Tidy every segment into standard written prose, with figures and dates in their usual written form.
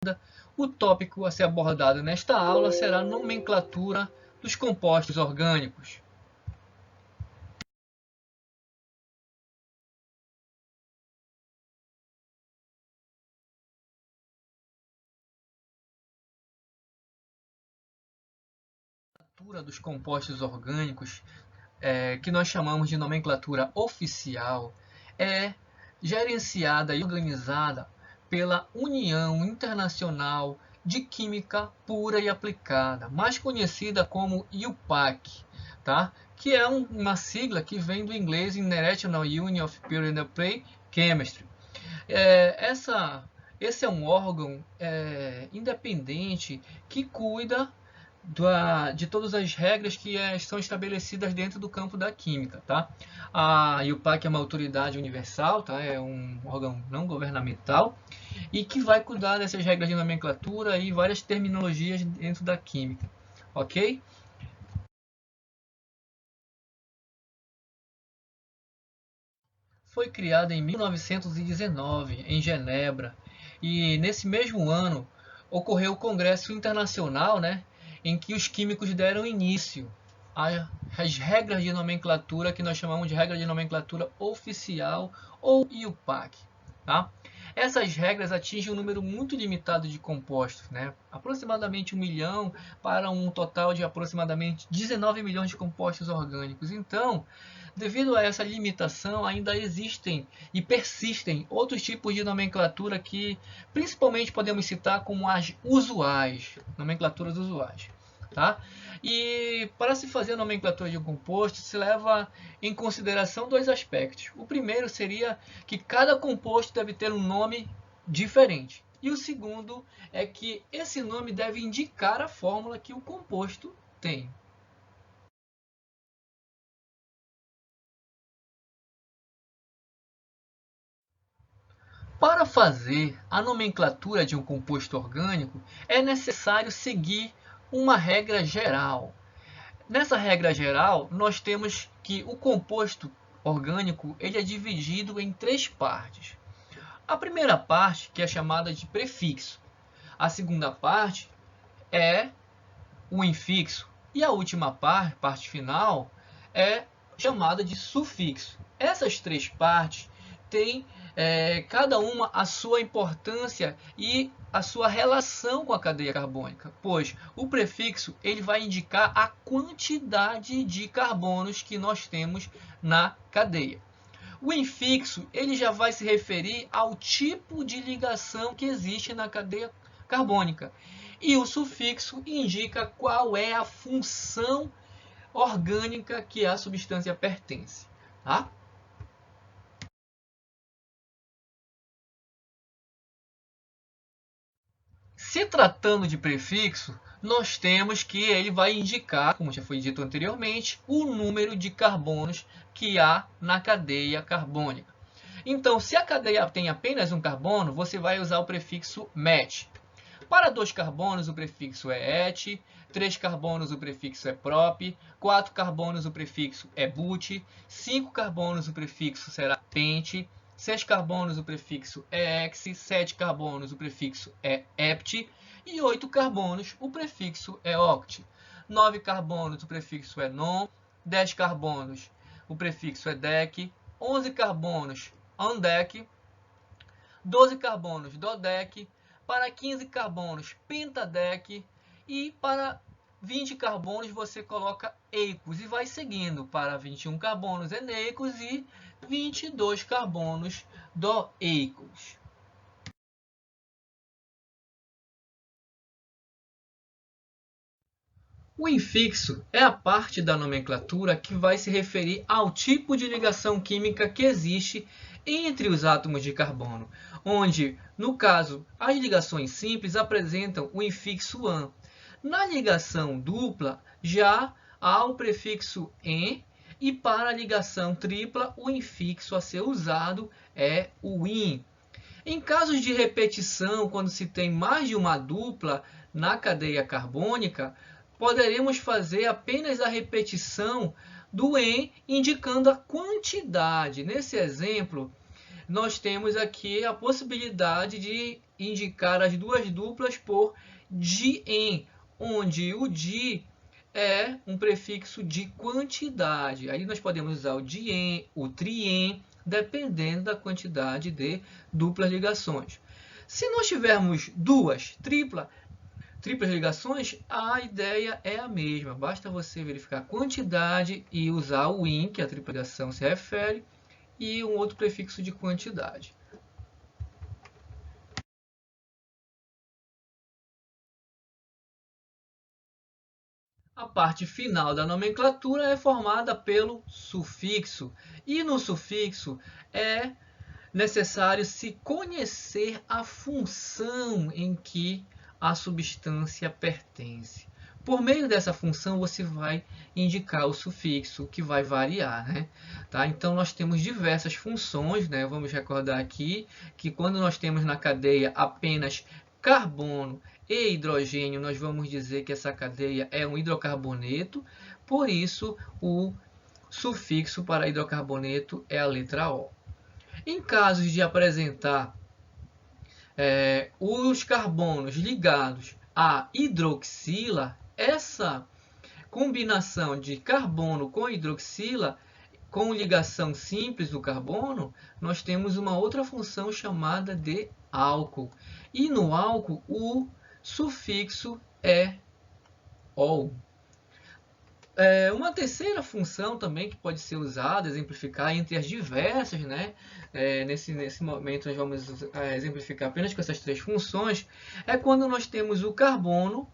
abordada. O tópico a ser abordado nesta aula será a nomenclatura dos compostos orgânicos. Dos compostos orgânicos, que nós chamamos de nomenclatura oficial, é gerenciada e organizada pela União Internacional de Química Pura e Aplicada, mais conhecida como IUPAC, tá? Que é uma sigla que vem do inglês International Union of Pure and Applied Chemistry. Esse é um órgão independente que cuida de todas as regras que são estabelecidas dentro do campo da química, tá? A IUPAC é uma autoridade universal, tá? É um órgão não governamental e que vai cuidar dessas regras de nomenclatura e várias terminologias dentro da química, ok? Foi criada em 1919 em Genebra e nesse mesmo ano ocorreu o Congresso Internacional, né, em que os químicos deram início às regras de nomenclatura que nós chamamos de regra de nomenclatura oficial ou IUPAC. Tá? Essas regras atingem um número muito limitado de compostos, né? Aproximadamente 1 milhão para um total de aproximadamente 19 milhões de compostos orgânicos. Então, devido a essa limitação, ainda existem e persistem outros tipos de nomenclatura que principalmente podemos citar como as usuais, nomenclaturas usuais. Tá? E para se fazer a nomenclatura de um composto, se leva em consideração dois aspectos. O primeiro seria que cada composto deve ter um nome diferente. E o segundo é que esse nome deve indicar a fórmula que o composto tem. Para fazer a nomenclatura de um composto orgânico, é necessário seguir uma regra geral. Nessa regra geral, nós temos que o composto orgânico ele é dividido em 3 partes. A primeira parte, que é chamada de prefixo. A segunda parte é o infixo. E a última parte final, é chamada de sufixo. Essas 3 partes têm cada uma a sua importância e a sua relação com a cadeia carbônica, pois o prefixo ele vai indicar a quantidade de carbonos que nós temos na cadeia. O infixo ele já vai se referir ao tipo de ligação que existe na cadeia carbônica. E o sufixo indica qual é a função orgânica que a substância pertence. Tá? Se tratando de prefixo, nós temos que ele vai indicar, como já foi dito anteriormente, o número de carbonos que há na cadeia carbônica. Então, se a cadeia tem apenas um carbono, você vai usar o prefixo met. Para 2 carbonos, o prefixo é et, 3 carbonos, o prefixo é prop, 4 carbonos, o prefixo é but, 5 carbonos, o prefixo será pent, 6 carbonos, o prefixo é ex, 7 carbonos, o prefixo é hept, e 8 carbonos, o prefixo é oct. 9 carbonos, o prefixo é non, 10 carbonos, o prefixo é dec, 11 carbonos, andec, 12 carbonos, dodec, para 15 carbonos, pentadec, e para 20 carbonos você coloca eicos e vai seguindo para 21 carbonos eneicos e 22 carbonos doeicos. O infixo é a parte da nomenclatura que vai se referir ao tipo de ligação química que existe entre os átomos de carbono, onde, no caso, as ligações simples apresentam o infixo -an. Na ligação dupla, já há o prefixo -en, e para a ligação tripla, o infixo a ser usado é o -in. Em casos de repetição, quando se tem mais de uma dupla na cadeia carbônica, poderemos fazer apenas a repetição do -en, indicando a quantidade. Nesse exemplo, nós temos aqui a possibilidade de indicar as duas duplas por dien, onde o di é um prefixo de quantidade. Aí nós podemos usar o dien, o trien, dependendo da quantidade de duplas ligações. Se nós tivermos duas, triplas ligações, a ideia é a mesma. Basta você verificar a quantidade e usar o in, que a tripla ligação se refere, e um outro prefixo de quantidade. A parte final da nomenclatura é formada pelo sufixo. E no sufixo é necessário se conhecer a função em que a substância pertence. Por meio dessa função, você vai indicar o sufixo, que vai variar, né? Tá? Então, nós temos diversas funções, né? Vamos recordar aqui que quando nós temos na cadeia apenas carbono e hidrogênio, nós vamos dizer que essa cadeia é um hidrocarboneto, por isso o sufixo para hidrocarboneto é a letra O. Em casos de apresentar os carbonos ligados à hidroxila, essa combinação de carbono com hidroxila, com ligação simples do carbono, nós temos uma outra função chamada de álcool. E no álcool, o sufixo é ol. Uma terceira função também que pode ser usada, exemplificar entre as diversas, né? Nesse momento nós vamos exemplificar apenas com essas três funções, é quando nós temos o carbono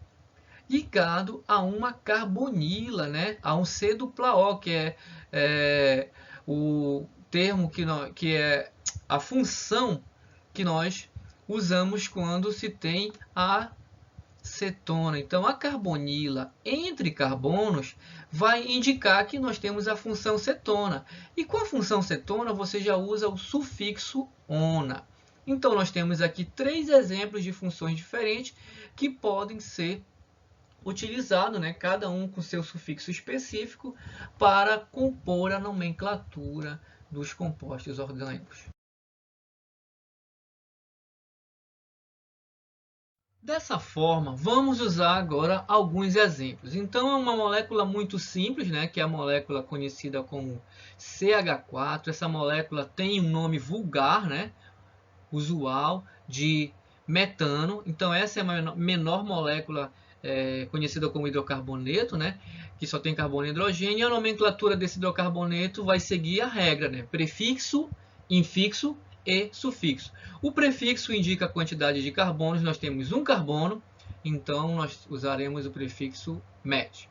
ligado a uma carbonila, né? A um C dupla O, que é o termo que é a função que nós usamos quando se tem a cetona. Então, a carbonila entre carbonos vai indicar que nós temos a função cetona. E com a função cetona, você já usa o sufixo ona. Então, nós temos aqui três exemplos de funções diferentes que podem ser utilizados, né, cada um com seu sufixo específico, para compor a nomenclatura dos compostos orgânicos. Dessa forma, vamos usar agora alguns exemplos. Então, é uma molécula muito simples, né, que é a molécula conhecida como CH4. Essa molécula tem um nome vulgar, né, usual, de metano. Então, essa é a menor molécula conhecida como hidrocarboneto, né, que só tem carbono e hidrogênio. E a nomenclatura desse hidrocarboneto vai seguir a regra, né, prefixo, infixo e sufixo. O prefixo indica a quantidade de carbonos, nós temos um carbono, então nós usaremos o prefixo met.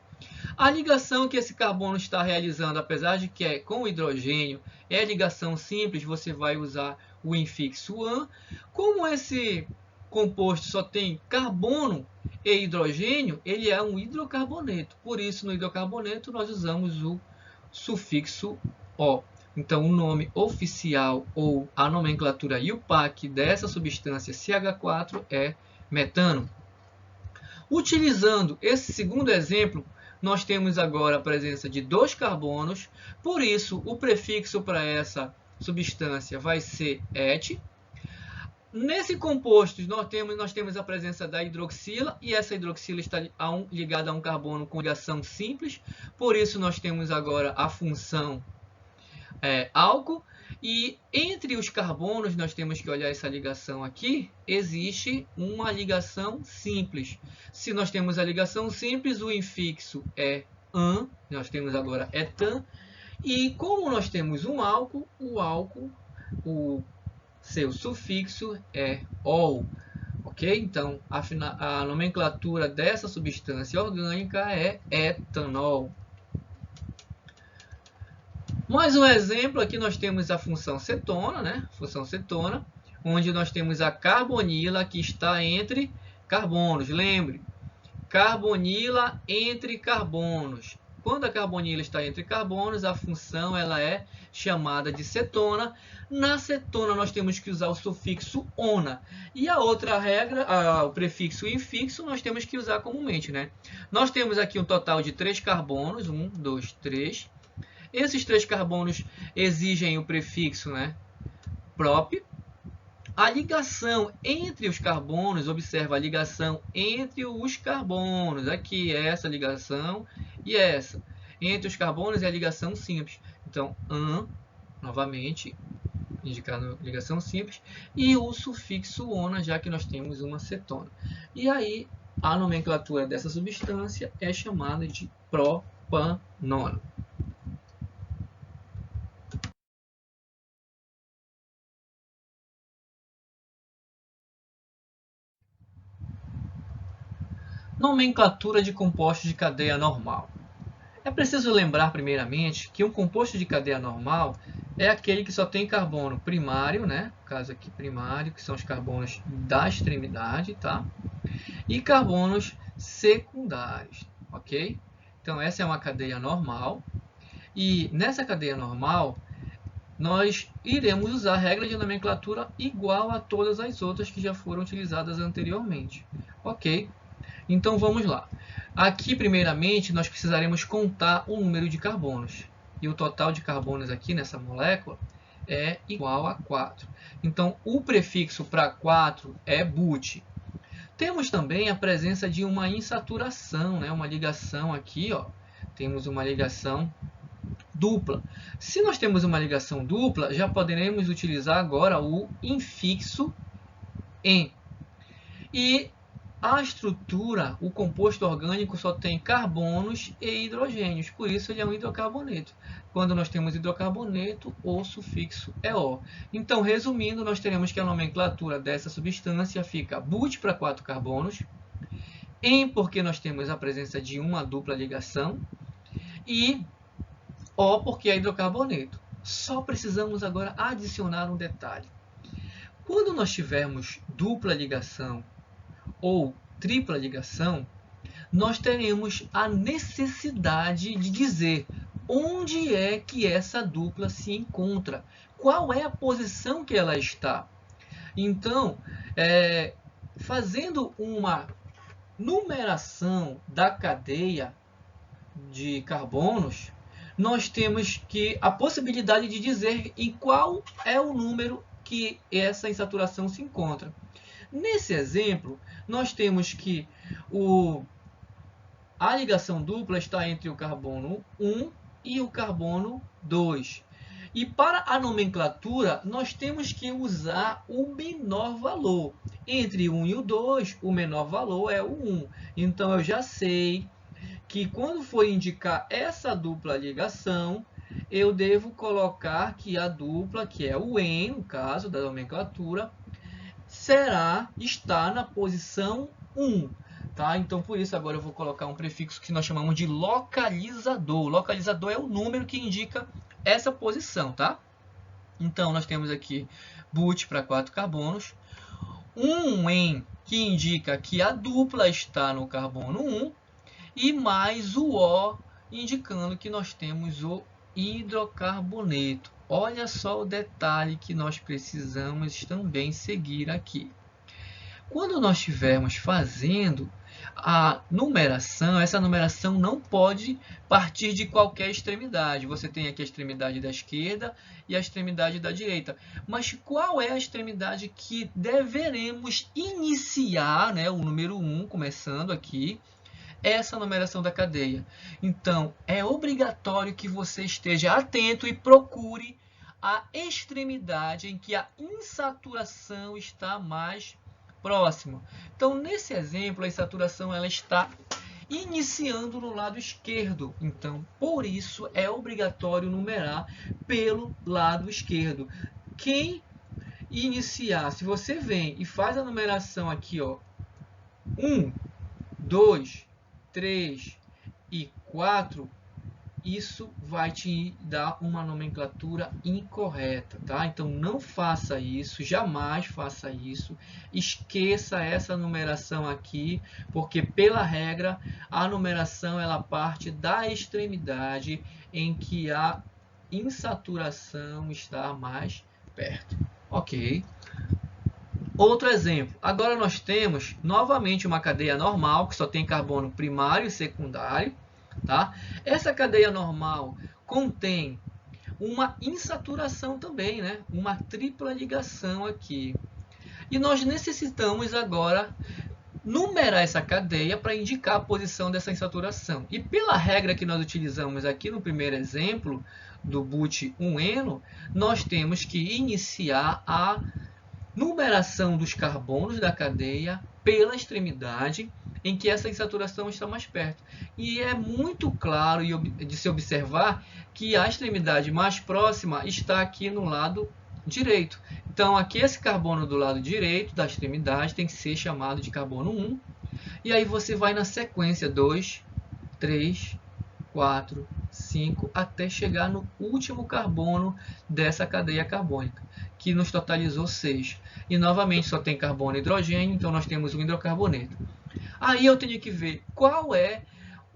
A ligação que esse carbono está realizando, apesar de que é com hidrogênio, é ligação simples, você vai usar o infixo an. Como esse composto só tem carbono e hidrogênio, ele é um hidrocarboneto. Por isso, no hidrocarboneto, nós usamos o sufixo O. Então, o nome oficial ou a nomenclatura IUPAC dessa substância CH4 é metano. Utilizando esse segundo exemplo, nós temos agora a presença de dois carbonos, por isso o prefixo para essa substância vai ser et. Nesse composto, nós temos a presença da hidroxila, e essa hidroxila está ligada a um carbono com ligação simples, por isso nós temos agora a função álcool, e entre os carbonos, nós temos que olhar essa ligação aqui, existe uma ligação simples. Se nós temos a ligação simples, o infixo é an, nós temos agora etan, e como nós temos um álcool, o seu sufixo é ol. Ok? Então, a nomenclatura dessa substância orgânica é etanol. Mais um exemplo, aqui nós temos a função cetona, né? Função cetona, onde nós temos a carbonila que está entre carbonos. Lembre, carbonila entre carbonos. Quando a carbonila está entre carbonos, a função ela é chamada de cetona. Na cetona nós temos que usar o sufixo ona. E a outra regra, o prefixo infixo, nós temos que usar comumente, né? Nós temos aqui um total de 3 carbonos, 1, 2, 3. Esses 3 carbonos exigem o prefixo, né, prop. A ligação entre os carbonos, observa a ligação entre os carbonos. Aqui é essa ligação e essa. Entre os carbonos é a ligação simples. Então, novamente, indicando ligação simples. E o sufixo ona, já que nós temos uma cetona. E aí, a nomenclatura dessa substância é chamada de propanona. Nomenclatura de compostos de cadeia normal. É preciso lembrar, primeiramente, que um composto de cadeia normal é aquele que só tem carbono primário, né? No caso aqui primário, que são os carbonos da extremidade, tá? E carbonos secundários, ok? Então, essa é uma cadeia normal. E nessa cadeia normal, nós iremos usar a regra de nomenclatura igual a todas as outras que já foram utilizadas anteriormente, ok? Então, vamos lá. Aqui, primeiramente, nós precisaremos contar o número de carbonos. E o total de carbonos aqui nessa molécula é igual a 4. Então, o prefixo para 4 é but. Temos também a presença de uma insaturação, né? Uma ligação aqui, ó. Temos uma ligação dupla. Se nós temos uma ligação dupla, já poderemos utilizar agora o infixo em. E a estrutura, o composto orgânico só tem carbonos e hidrogênios, por isso ele é um hidrocarboneto. Quando nós temos hidrocarboneto, o sufixo é O. Então, resumindo, nós teremos que a nomenclatura dessa substância fica but para 4 carbonos, em porque nós temos a presença de uma dupla ligação, e O porque é hidrocarboneto. Só precisamos agora adicionar um detalhe. Quando nós tivermos dupla ligação ou tripla ligação, nós teremos a necessidade de dizer onde é que essa dupla se encontra, qual é a posição que ela está. Então, fazendo uma numeração da cadeia de carbonos, nós temos que a possibilidade de dizer em qual é o número que essa insaturação se encontra. Nesse exemplo, nós temos que a ligação dupla está entre o carbono 1 e o carbono 2. E para a nomenclatura, nós temos que usar o menor valor. Entre 1 e o 2, o menor valor é o 1. Então, eu já sei que quando for indicar essa dupla ligação, eu devo colocar que a dupla, que é o en, no caso da nomenclatura, está na posição 1. Tá? Então, por isso, agora eu vou colocar um prefixo que nós chamamos de localizador. Localizador é o número que indica essa posição. Tá? Então, nós temos aqui but para 4 carbonos, um en que indica que a dupla está no carbono 1, e mais o O, indicando que nós temos o hidrocarboneto. Olha só o detalhe que nós precisamos também seguir aqui. Quando nós estivermos fazendo a numeração, essa numeração não pode partir de qualquer extremidade. Você tem aqui a extremidade da esquerda e a extremidade da direita. Mas qual é a extremidade que deveremos iniciar, né? O número 1, começando aqui, essa numeração da cadeia. Então, é obrigatório que você esteja atento e procure a extremidade em que a insaturação está mais próxima. Então, nesse exemplo, a insaturação ela está iniciando no lado esquerdo. Então, por isso, é obrigatório numerar pelo lado esquerdo. Quem iniciar, se você vem e faz a numeração aqui, ó, 1, 2, 3 e 4, isso vai te dar uma nomenclatura incorreta, tá? Então não faça isso, jamais faça isso. Esqueça essa numeração aqui, porque pela regra a numeração ela parte da extremidade em que a insaturação está mais perto. Ok? Outro exemplo, agora nós temos novamente uma cadeia normal, que só tem carbono primário e secundário. Tá? Essa cadeia normal contém uma insaturação também, né? Uma tripla ligação aqui. E nós necessitamos agora numerar essa cadeia para indicar a posição dessa insaturação. E pela regra que nós utilizamos aqui no primeiro exemplo, do boot 1-eno, nós temos que iniciar a numeração dos carbonos da cadeia pela extremidade em que essa insaturação está mais perto. E é muito claro de se observar que a extremidade mais próxima está aqui no lado direito. Então, aqui esse carbono do lado direito da extremidade tem que ser chamado de carbono 1. E aí você vai na sequência 2, 3, 4, 5, até chegar no último carbono dessa cadeia carbônica, que nos totalizou 6. E novamente só tem carbono e hidrogênio, então nós temos um hidrocarboneto. Aí eu tenho que ver qual é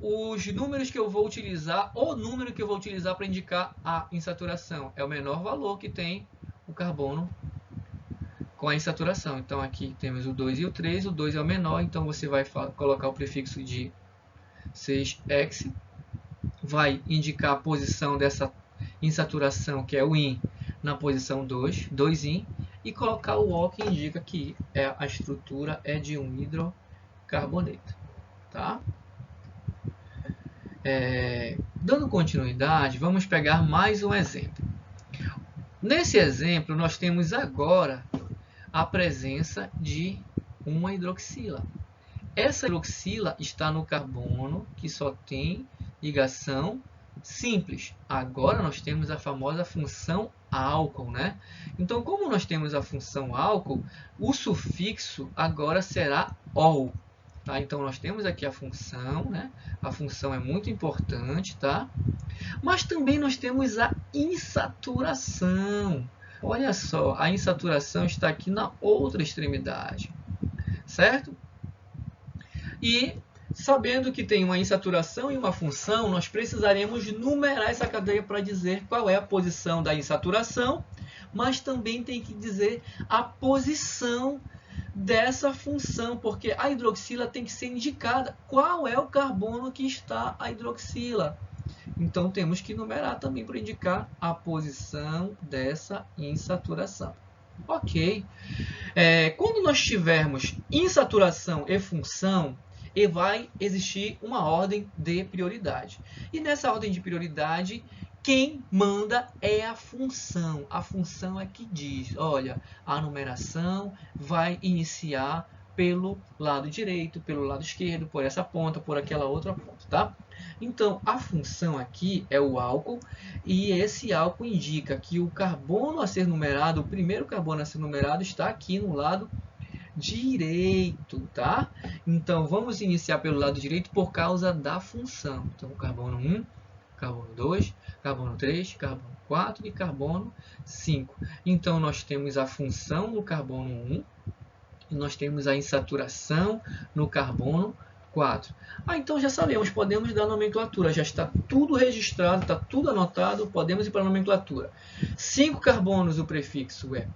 os números que eu vou utilizar, o número que eu vou utilizar para indicar a insaturação. É o menor valor que tem o carbono com a insaturação. Então aqui temos o 2 e o 3, o 2 é o menor, então você vai colocar o prefixo de 6x, vai indicar a posição dessa insaturação, que é o IN, na posição 2, 2IN, e colocar o O, que indica que a estrutura é de um hidrocarboneto. Tá? Dando continuidade, vamos pegar mais um exemplo. Nesse exemplo, nós temos agora a presença de uma hidroxila. Essa hidroxila está no carbono, que só tem ligação simples. Agora nós temos a famosa função álcool, né? Então, como nós temos a função álcool, o sufixo agora será ol. Tá? Então, nós temos aqui a função, né? A função é muito importante, tá? Mas também nós temos a insaturação. Olha só, a insaturação está aqui na outra extremidade, certo? E sabendo que tem uma insaturação e uma função, nós precisaremos numerar essa cadeia para dizer qual é a posição da insaturação, mas também tem que dizer a posição dessa função, porque a hidroxila tem que ser indicada qual é o carbono que está a hidroxila. Então temos que numerar também para indicar a posição dessa insaturação. Ok. Quando nós tivermos insaturação e função, vai existir uma ordem de prioridade. E nessa ordem de prioridade, quem manda é a função. A função é que diz, olha, a numeração vai iniciar pelo lado direito, pelo lado esquerdo, por essa ponta, por aquela outra ponta, tá? Então, a função aqui é o álcool, e esse álcool indica que o carbono a ser numerado, o primeiro carbono a ser numerado, está aqui no lado direito, tá? Então, vamos iniciar pelo lado direito por causa da função. Então, carbono 1, carbono 2, carbono 3, carbono 4 e carbono 5. Então, nós temos a função no carbono 1 e nós temos a insaturação no carbono 4. Então já sabemos, podemos dar nomenclatura, já está tudo registrado, está tudo anotado, podemos ir para a nomenclatura. 5 carbonos, o prefixo é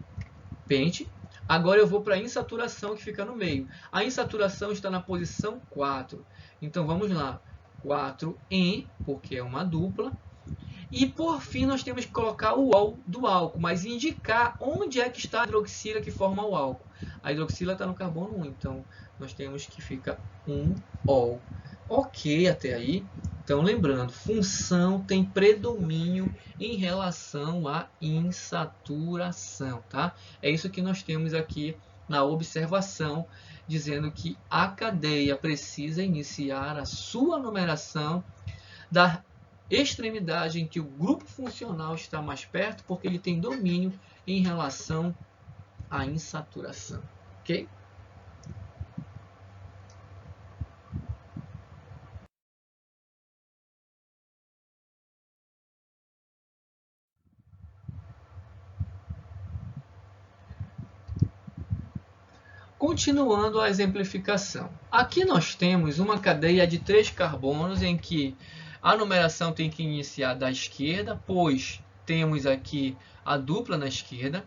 pente. Agora eu vou para a insaturação, que fica no meio. A insaturação está na posição 4. Então vamos lá. 4En, porque é uma dupla. E por fim nós temos que colocar o ol do álcool, mas indicar onde é que está a hidroxila que forma o álcool. A hidroxila está no carbono 1, então nós temos que fica 1ol. Ok até aí? Então lembrando, função tem predomínio em relação à insaturação, tá? É isso que nós temos aqui na observação, dizendo que a cadeia precisa iniciar a sua numeração da extremidade em que o grupo funcional está mais perto, porque ele tem domínio em relação à insaturação, ok? Continuando a exemplificação. Aqui nós temos uma cadeia de 3 carbonos em que a numeração tem que iniciar da esquerda, pois temos aqui a dupla na esquerda.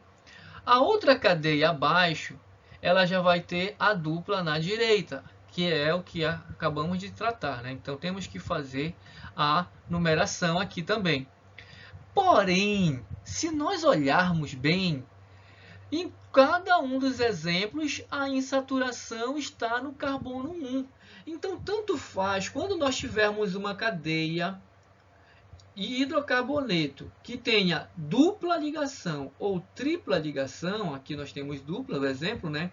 A outra cadeia abaixo, ela já vai ter a dupla na direita, que é o que acabamos de tratar, né? Então temos que fazer a numeração aqui também. Porém, se nós olharmos bem, em cada um dos exemplos, a insaturação está no carbono 1. Então, tanto faz quando nós tivermos uma cadeia e hidrocarboneto que tenha dupla ligação ou tripla ligação, aqui nós temos dupla, no exemplo, né?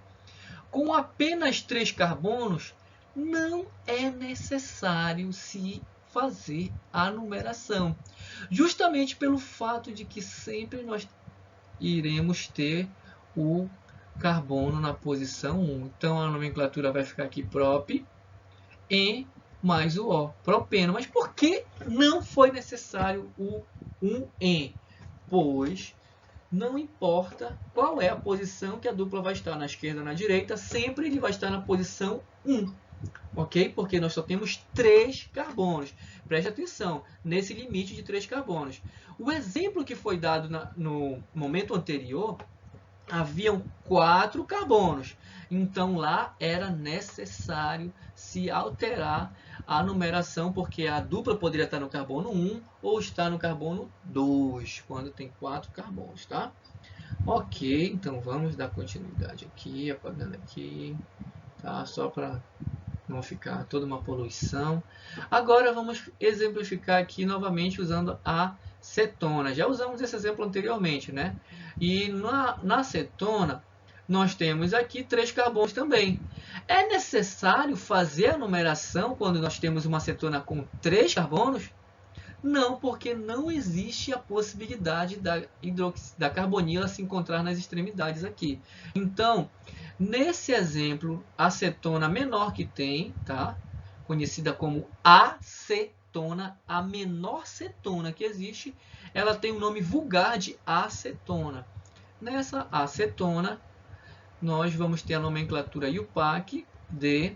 Com apenas 3 carbonos, não é necessário se fazer a numeração. Justamente pelo fato de que sempre nós iremos ter o carbono na posição 1. Então, a nomenclatura vai ficar aqui prop, em mais o O, propeno. Mas por que não foi necessário o 1-en? Pois não importa qual é a posição que a dupla vai estar, na esquerda ou na direita, sempre ele vai estar na posição 1. Ok? Porque nós só temos 3 carbonos. Preste atenção nesse limite de 3 carbonos. O exemplo que foi dado no momento anterior, haviam 4 carbonos. Então, lá era necessário se alterar a numeração, porque a dupla poderia estar no carbono 1 ou estar no carbono 2, quando tem 4 carbonos, tá? Ok, então vamos dar continuidade aqui, apagando aqui, tá? Só para não ficar toda uma poluição. Agora vamos exemplificar aqui novamente usando a cetona. Já usamos esse exemplo anteriormente, né? E na cetona, nós temos aqui 3 carbonos também. É necessário fazer a numeração quando nós temos uma cetona com 3 carbonos? Não, porque não existe a possibilidade da carbonila se encontrar nas extremidades aqui. Então, nesse exemplo, a cetona menor que tem, tá? Conhecida como acetona, a menor cetona que existe, ela tem o nome vulgar de acetona. Nessa acetona, nós vamos ter a nomenclatura IUPAC de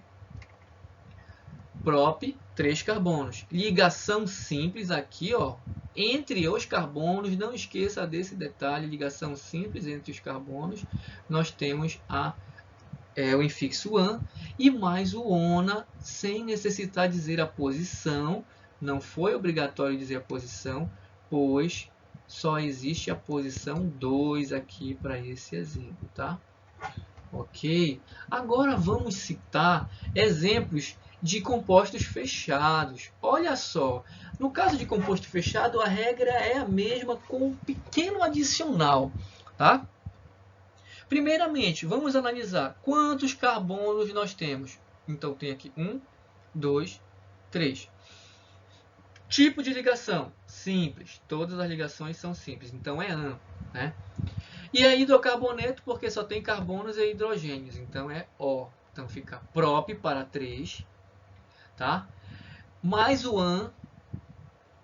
prop 3 carbonos. Ligação simples aqui, ó, entre os carbonos, não esqueça desse detalhe, ligação simples entre os carbonos, nós temos o infixo an e mais o ona, sem necessitar dizer a posição, não foi obrigatório dizer a posição, pois só existe a posição 2 aqui para esse exemplo, tá? Ok? Agora vamos citar exemplos de compostos fechados. Olha só, no caso de composto fechado, a regra é a mesma com um pequeno adicional, tá? Primeiramente, vamos analisar quantos carbonos nós temos. Então, tem aqui 1, 2, 3. Tipo de ligação, simples. Todas as ligações são simples, então é AN, né? E é hidrocarboneto porque só tem carbonos e hidrogênios, então é O. Então fica prop para 3, tá? Mais o AN,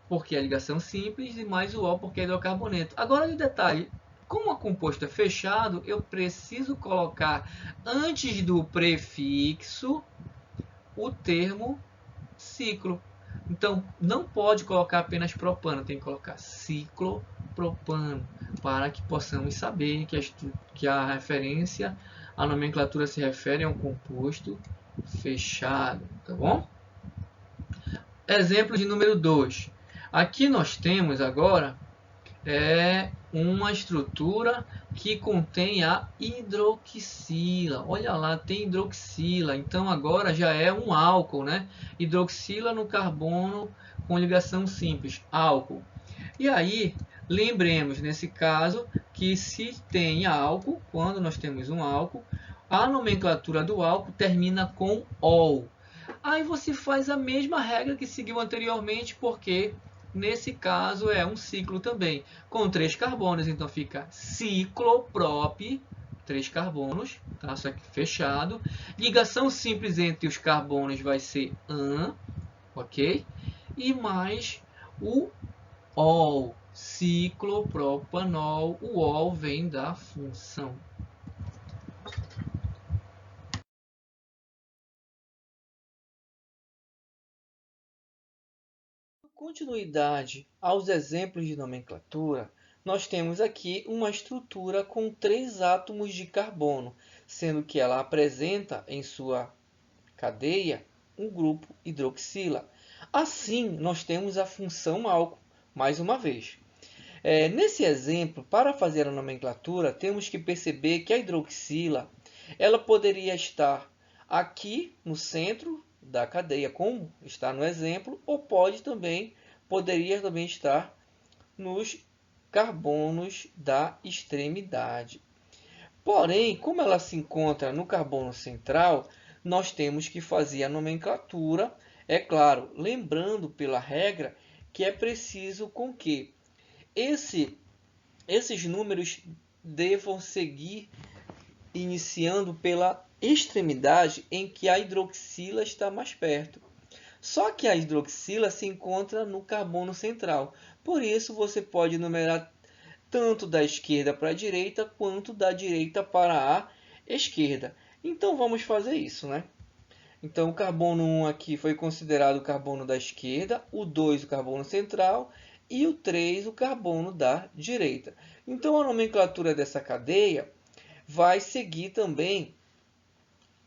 porque é ligação simples, e mais o O, porque é hidrocarboneto. Agora, de detalhe, como o composto é fechado, eu preciso colocar antes do prefixo o termo ciclo. Então, não pode colocar apenas propano, tem que colocar ciclopropano, para que possamos saber que a referência, a nomenclatura se refere a um composto fechado, tá bom? Exemplo de número 2. Aqui nós temos agora uma estrutura que contém a hidroxila. Olha lá, tem hidroxila. Então agora já é um álcool, né? Hidroxila no carbono com ligação simples, álcool. E aí, lembremos nesse caso que se tem álcool, quando nós temos um álcool, a nomenclatura do álcool termina com ol. Aí você faz a mesma regra que seguiu anteriormente, porque nesse caso é um ciclo também, com 3 carbonos, então fica cicloprop, 3 carbonos, tá? Só que fechado. Ligação simples entre os carbonos vai ser an, ok? E mais o ol, ciclopropanol, o ol vem da função. Continuidade aos exemplos de nomenclatura, nós temos aqui uma estrutura com 3 átomos de carbono, sendo que ela apresenta em sua cadeia um grupo hidroxila. Assim, nós temos a função álcool, mais uma vez. Nesse exemplo, para fazer a nomenclatura, temos que perceber que a hidroxila ela poderia estar aqui no centro da cadeia, como está no exemplo, ou poderia também estar nos carbonos da extremidade. Porém, como ela se encontra no carbono central, nós temos que fazer a nomenclatura, é claro, lembrando pela regra que é preciso com que esses números devam seguir iniciando pela extremidade em que a hidroxila está mais perto. Só que a hidroxila se encontra no carbono central. Por isso, você pode numerar tanto da esquerda para a direita, quanto da direita para a esquerda. Então, vamos fazer isso, né? Então, o carbono 1 aqui foi considerado o carbono da esquerda, o 2 o carbono central e o 3 o carbono da direita. Então, a nomenclatura dessa cadeia vai seguir também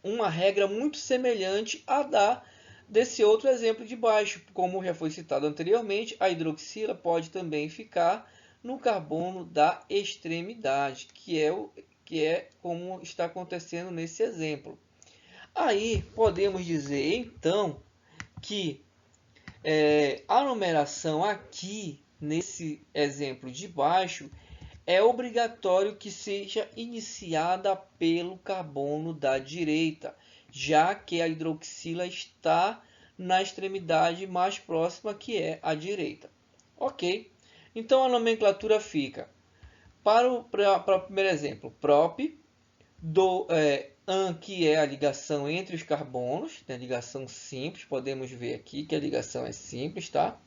uma regra muito semelhante à desse outro exemplo de baixo. Como já foi citado anteriormente, a hidroxila pode também ficar no carbono da extremidade, que é como está acontecendo nesse exemplo. Aí podemos dizer então que a numeração aqui nesse exemplo de baixo é obrigatório que seja iniciada pelo carbono da direita, já que a hidroxila está na extremidade mais próxima, que é a direita. Ok? Então a nomenclatura fica, para o primeiro exemplo, prop, an, que é a ligação entre os carbonos, né, ligação simples, podemos ver aqui que a ligação é simples, tá?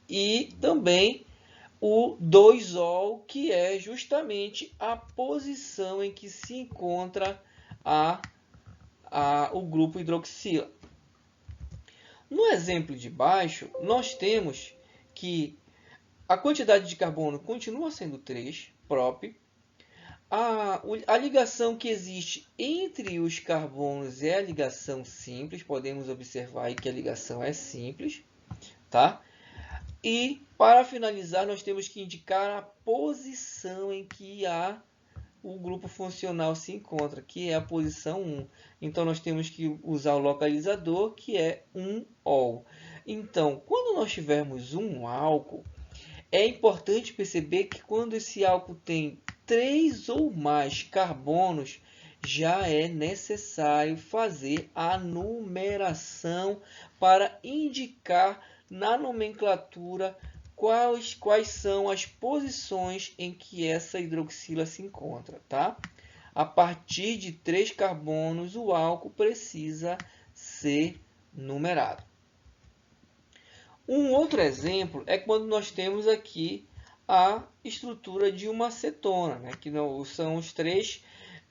E também o 2-ol, que é justamente a posição em que se encontra o grupo hidroxila. No exemplo de baixo, nós temos que a quantidade de carbono continua sendo 3, prop. A ligação que existe entre os carbonos é a ligação simples, podemos observar aí que a ligação é simples, tá? E, para finalizar, nós temos que indicar a posição em que o grupo funcional se encontra, que é a posição 1. Então, nós temos que usar o localizador, que é 1-ol. Então, quando nós tivermos um álcool, é importante perceber que quando esse álcool tem 3 ou mais carbonos, já é necessário fazer a numeração para indicar na nomenclatura quais são as posições em que essa hidroxila se encontra, tá? A partir de 3 carbonos, o álcool precisa ser numerado. Um outro exemplo é quando nós temos aqui a estrutura de uma cetona, né? Que são os 3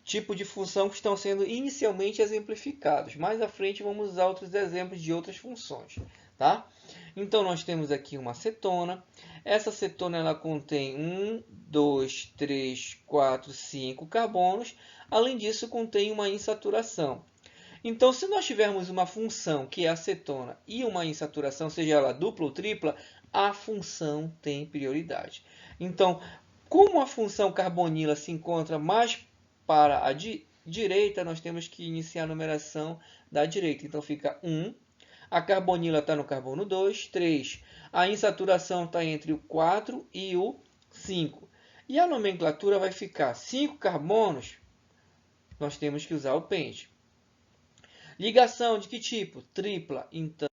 tipos de função que estão sendo inicialmente exemplificados. Mais à frente vamos usar outros exemplos de outras funções, tá? Então nós temos aqui uma cetona. Essa cetona ela contém 1, 2, 3, 4, 5 carbonos. Além disso, contém uma insaturação. Então, se nós tivermos uma função que é acetona e uma insaturação, seja ela dupla ou tripla, a função tem prioridade. Então, como a função carbonila se encontra mais para a direita, nós temos que iniciar a numeração da direita. Então, fica 1. A carbonila está no carbono 2, 3. A insaturação está entre o 4 e o 5. E a nomenclatura vai ficar 5 carbonos, nós temos que usar o pente. Ligação de que tipo? Tripla. Então,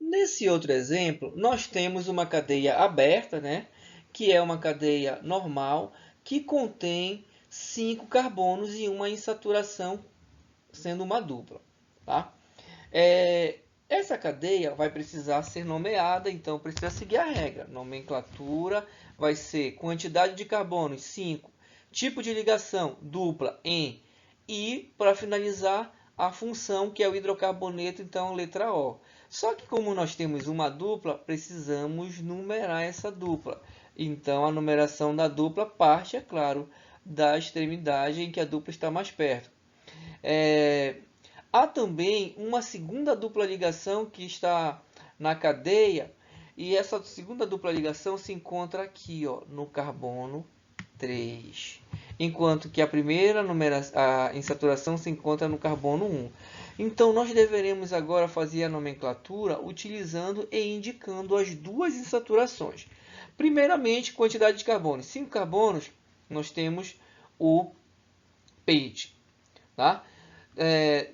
Nesse outro exemplo, nós temos uma cadeia aberta, né? Que é uma cadeia normal, que contém 5 carbonos e uma insaturação, sendo uma dupla. Tá? Essa cadeia vai precisar ser nomeada, então precisa seguir a regra. Nomenclatura vai ser quantidade de carbonos, 5. Tipo de ligação, dupla, em. E, para finalizar, a função, que é o hidrocarboneto, então letra O. Só que como nós temos uma dupla, precisamos numerar essa dupla. Então, a numeração da dupla parte, é claro, da extremidade em que a dupla está mais perto. Há também uma segunda dupla ligação que está na cadeia, e essa segunda dupla ligação se encontra aqui, ó, no carbono 3. Enquanto que a primeira a insaturação se encontra no carbono 1. Então, nós deveremos agora fazer a nomenclatura utilizando e indicando as duas insaturações. Primeiramente, quantidade de carbonos. 5 carbonos, nós temos o page. Tá?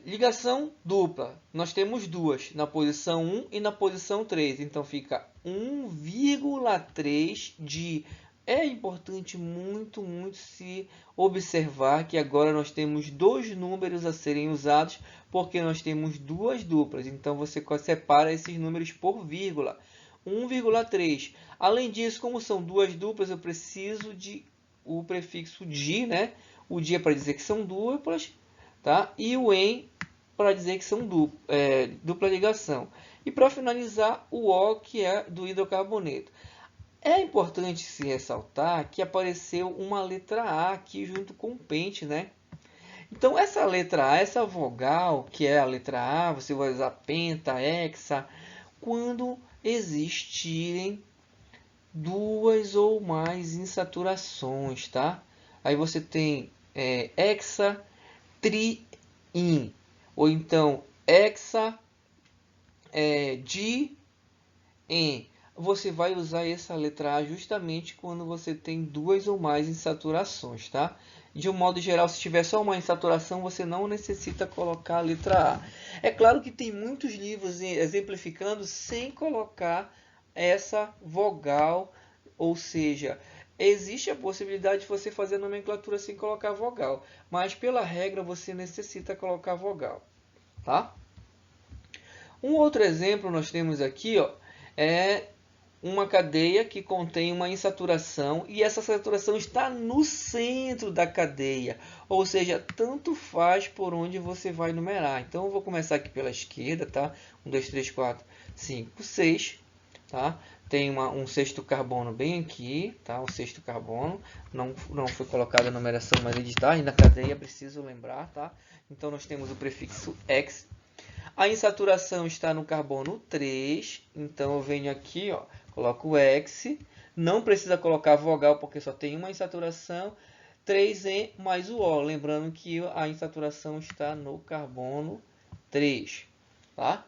Ligação dupla, nós temos duas, na posição 1 e na posição 3. Então, fica 1,3 de... É importante muito se observar que agora nós temos dois números a serem usados, porque nós temos duas duplas. Então, você separa esses números por vírgula. 1,3. Além disso, como são duas duplas, eu preciso de o prefixo di, né? O di é para dizer que são duplas, tá? E o em para dizer que são dupla ligação. E para finalizar, o O, que é do hidrocarboneto. É importante se ressaltar que apareceu uma letra A aqui junto com o pente, né? Então, essa letra A, essa vogal, que é a letra A, você vai usar penta, hexa, quando existirem duas ou mais insaturações, tá? Aí você tem hexa, tri-in, ou então hexa, di-en. Você vai usar essa letra A justamente quando você tem duas ou mais insaturações, tá? De um modo geral, se tiver só uma insaturação, você não necessita colocar a letra A. É claro que tem muitos livros exemplificando sem colocar essa vogal, ou seja, existe a possibilidade de você fazer a nomenclatura sem colocar vogal, mas pela regra você necessita colocar vogal, tá? Um outro exemplo nós temos aqui, ó, é uma cadeia que contém uma insaturação e essa saturação está no centro da cadeia, ou seja, tanto faz por onde você vai numerar. Então eu vou começar aqui pela esquerda, tá? 1, 2, 3, 4, 5, 6, tá? Tem um sexto carbono bem aqui, tá? O sexto carbono não foi colocada a numeração, mas ele está aí na cadeia, preciso lembrar, tá? Então nós temos o prefixo X. A insaturação está no carbono 3, então eu venho aqui, ó, coloco o X, não precisa colocar vogal porque só tem uma insaturação, 3N mais o O, lembrando que a insaturação está no carbono 3. Tá?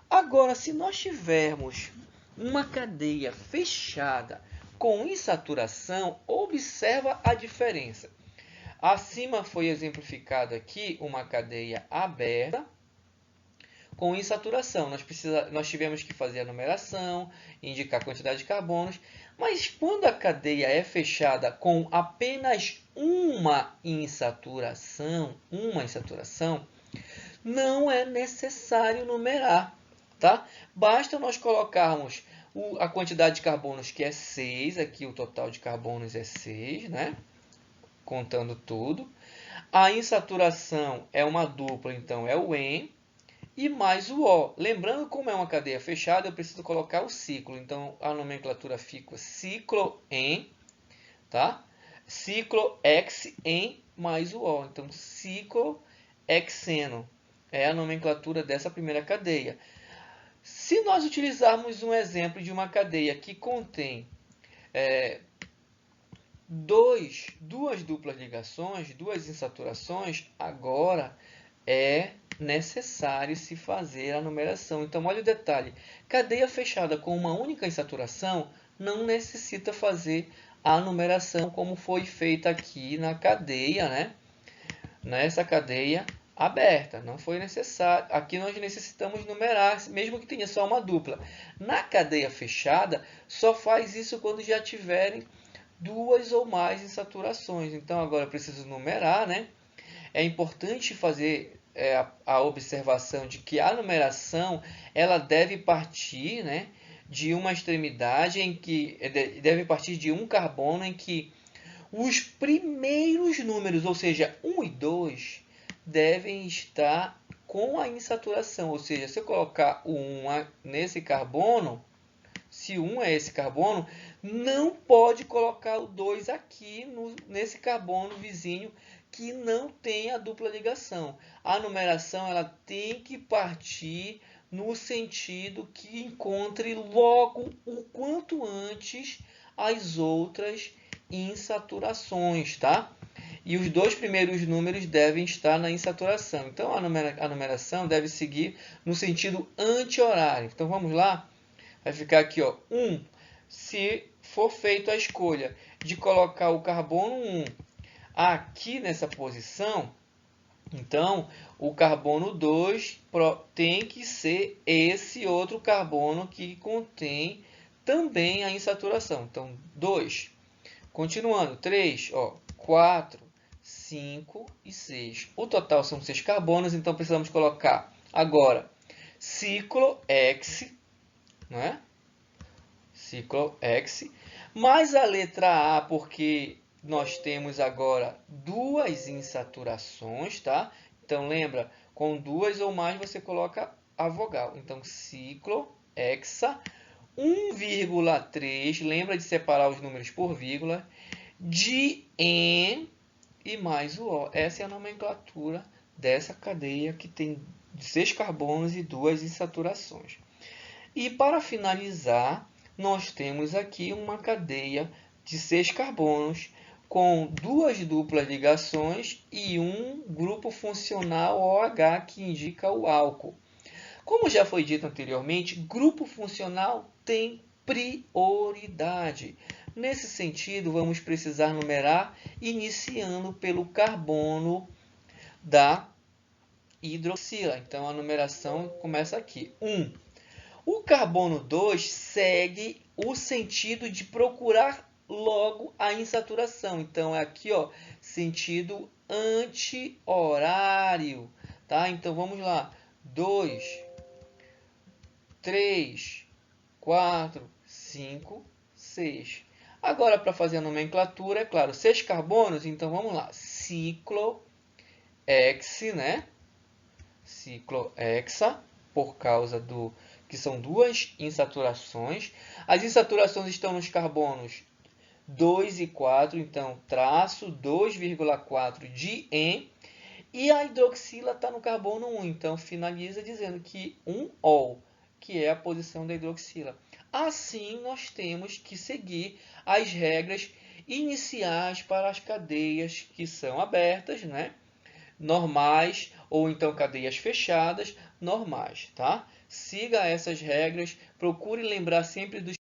Agora, se nós tivermos uma cadeia fechada com insaturação, observa a diferença. Acima foi exemplificado aqui uma cadeia aberta com insaturação. Nós tivemos que fazer a numeração, indicar a quantidade de carbonos, mas quando a cadeia é fechada com apenas uma insaturação, não é necessário numerar, tá? Basta nós colocarmos a quantidade de carbonos, que é 6, aqui o total de carbonos é 6, né? Contando tudo. A insaturação é uma dupla, então é o en, e mais o O. Lembrando, como é uma cadeia fechada, eu preciso colocar o ciclo. Então, a nomenclatura fica ciclo-en, tá? Ciclo-hex-en mais o O. Então, ciclohexeno é a nomenclatura dessa primeira cadeia. Se nós utilizarmos um exemplo de uma cadeia que contém duas duplas ligações, duas insaturações, agora é necessário se fazer a numeração. Então, olha o detalhe. Cadeia fechada com uma única insaturação não necessita fazer a numeração como foi feita aqui na cadeia, né? Nessa cadeia aberta, não foi necessário. Aqui nós necessitamos numerar, mesmo que tenha só uma dupla. Na cadeia fechada, só faz isso quando já tiverem duas ou mais insaturações. Então agora eu preciso numerar, né? É importante fazer a observação de que a numeração ela deve partir, né, de uma extremidade em que deve partir de um carbono em que os primeiros números, ou seja, 1 e 2, devem estar com a insaturação. Ou seja, se eu colocar o 1 nesse carbono, se 1 é esse carbono, não pode colocar o 2 aqui nesse carbono vizinho que não tem a dupla ligação. A numeração ela tem que partir no sentido que encontre logo o quanto antes as outras insaturações, tá? E os dois primeiros números devem estar na insaturação. Então, a numeração deve seguir no sentido anti-horário. Então, vamos lá? Vai ficar aqui, ó, 1. Se for feita a escolha de colocar o carbono 1 aqui nessa posição, então o carbono 2 tem que ser esse outro carbono que contém também a insaturação. Então, 2. Continuando, 3, ó, 4, 5 e 6. O total são 6 carbonos, então precisamos colocar agora ciclo-hex, não é? Ciclo-hex, mais a letra A, porque nós temos agora duas insaturações, tá? Então, lembra, com duas ou mais você coloca a vogal. Então, ciclo-hexa, 1,3, lembra de separar os números por vírgula, Di-en e mais o O. Essa é a nomenclatura dessa cadeia que tem 6 carbonos e duas insaturações. E para finalizar, nós temos aqui uma cadeia de 6 carbonos com duas duplas ligações e um grupo funcional OH que indica o álcool. Como já foi dito anteriormente, grupo funcional tem prioridade. Nesse sentido, vamos precisar numerar iniciando pelo carbono da hidroxila. Então, a numeração começa aqui. 1. O carbono 2 segue o sentido de procurar logo a insaturação. Então, é aqui, ó, sentido anti-horário. Tá? Então, vamos lá. 2, 3, 4, 5, 6. Agora, para fazer a nomenclatura, é claro, 6 carbonos, então vamos lá. Ciclo-hex, né? Ciclo-hexa, por causa do que são duas insaturações. As insaturações estão nos carbonos 2 e 4, então traço 2,4 de en. E a hidroxila está no carbono 1, então finaliza dizendo que 1-ol, que é a posição da hidroxila. Assim, nós temos que seguir as regras iniciais para as cadeias que são abertas, né? Normais, ou então cadeias fechadas, normais, tá? Siga essas regras, procure lembrar sempre dos